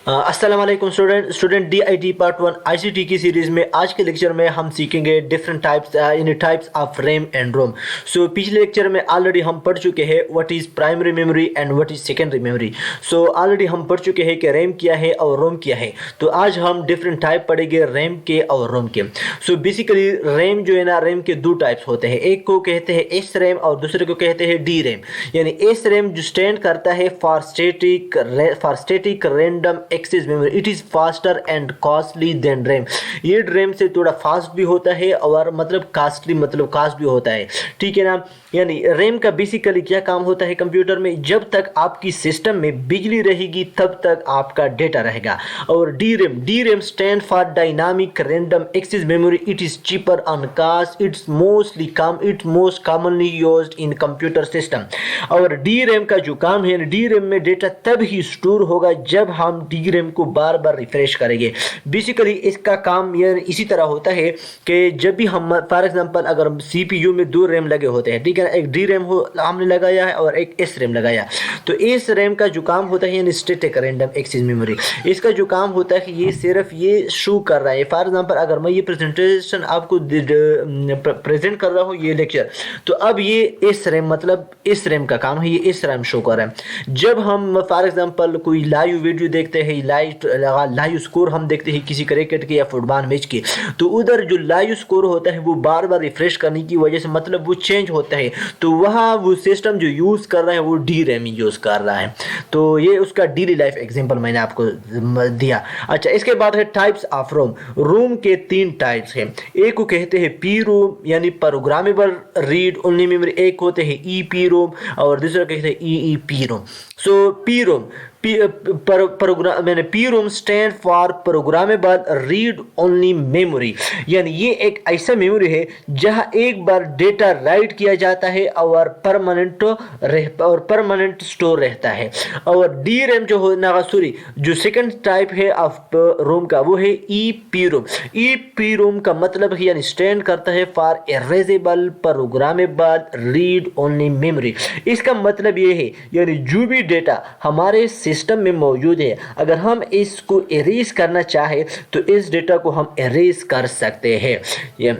अस्सलाम वालेकुम student DIT part 1 ICT की सीरीज़ में आज के लेक्चर में हम सीखेंगे different types of RAM and ROM. So पिछले लेक्चर में ऑलरेडी हम पढ़ चुके हैं what is primary memory and what is secondary memory. So already हम पढ़ चुके हैं कि रैम क्या है और रोम क्या है। तो आज हम डिफरेंट टाइप पढ़ेंगे रैम के और रोम के। सो बेसिकली रैम जो है ना, रैम के दो टाइप्स होते हैं, एक को कहते हैं एस रैम और दूसरे को कहते हैं डी रैम। यानी एस रैम जो स्टैंड करता है for static random access memory, it is faster and costly than RAM. ये रैम से थोड़ा फास्ट भी होता है और मतलब कास्ट भी होता है, ठीक है ना। यानी रैम का बेसिकली क्या काम होता है कंप्यूटर में, जब तक आपकी सिस्टम में बिजली रहेगी तब तक आपका डेटा रहेगा। और D RAM stand for dynamic random access memory, it is cheaper on cost, it's most commonly used in computer system. और डी रैम का जो काम है, डी रैम में डेटा तब ही स्टोर होगा जब हम डी रैम को बार बार रिफ्रेश करेंगे। बेसिकली इसका काम ये इसी तरह होता है कि जब भी हम फॉर एग्जांपल अगर CPU में दो रैम लगे होते हैं, ठीक है ना, एक डी रैम हमने लगाया है और एक एस रैम लगाया, तो एस रैम का जो काम होता है यानी स्टैटिक रैंडम एक्सेस मेमोरी, इसका जो काम होता है कि ये सिर्फ ये शो कर रहा है। फॉर एग्जांपल अगर मैं ये प्रेजेंटेशन आपको प्रेजेंट कर रहा हूँ, ये लेक्चर, तो अब ये एस रैम मतलब इस रैम का काम है, ये इस रैम शो कर रहा है। जब हम फॉर एग्जांपल कोई लाइव वीडियो देखते हैं, लाइव स्कोर हम देखते हैं किसी क्रिकेट के या फुटबॉल मैच के, तो उधर जो लाइव स्कोर होता है वो बार बार रिफ्रेश करने की वजह से मतलब वो चेंज होता है, तो वहाँ वो सिस्टम जो यूज़ कर रहा है वो डी रैम यूज़ कर रहा है। तो ये उसका डेली लाइफ एग्जांपल मैंने आपको दिया। अच्छा, इसके बाद है टाइप्स ऑफ रोम। रोम के तीन टाइप्स हैं। एक को कहते हैं पी रोम यानी प्रोग्रामेबल रीड ओनली मेमोरी, एक होते हैं ई पी रोम और दूसरा कहते हैं E P ROM. So P ROM P ROM stand for programmable read only memory, यानी ये एक ऐसा मेमोरी है जहां एक बार डेटा राइट किया जाता है और परमानेंट स्टोर रहता है। और डी रैम जो हो ना, सॉरी, जो सेकंड टाइप है ऑफ रोम का वो है E P ROM. E P ROM का मतलब है यानी स्टैंड करता है for erasable programmable read only memory. इसका मतलब ये है यानी जो भी डेटा हमारे सिस्टम में मौजूद है, अगर हम इसको इरेज करना चाहे तो इस डेटा को हम इरेज कर सकते हैं। ये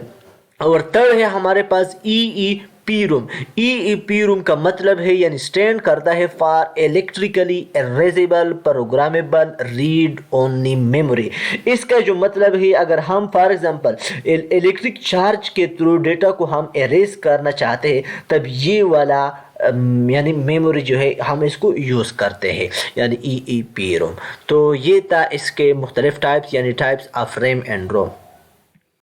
और तब है हमारे पास E P ROM. E P ROM का मतलब है यानी स्टैंड करता है for electrically erasable programmable read only memory. इसका जो मतलब है अगर हम फॉर एग्जांपल इलेक्ट्रिक चार्ज के थ्रू डेटा को हम इरेज करना चाहते हैं, तब ये वाला यानी मेमोरी जो है हम इसको यूज़ करते हैं, यानी ई पी रोम। तो ये था इसके मुख्तलिफ टाइप्स यानी types of RAM and Rome.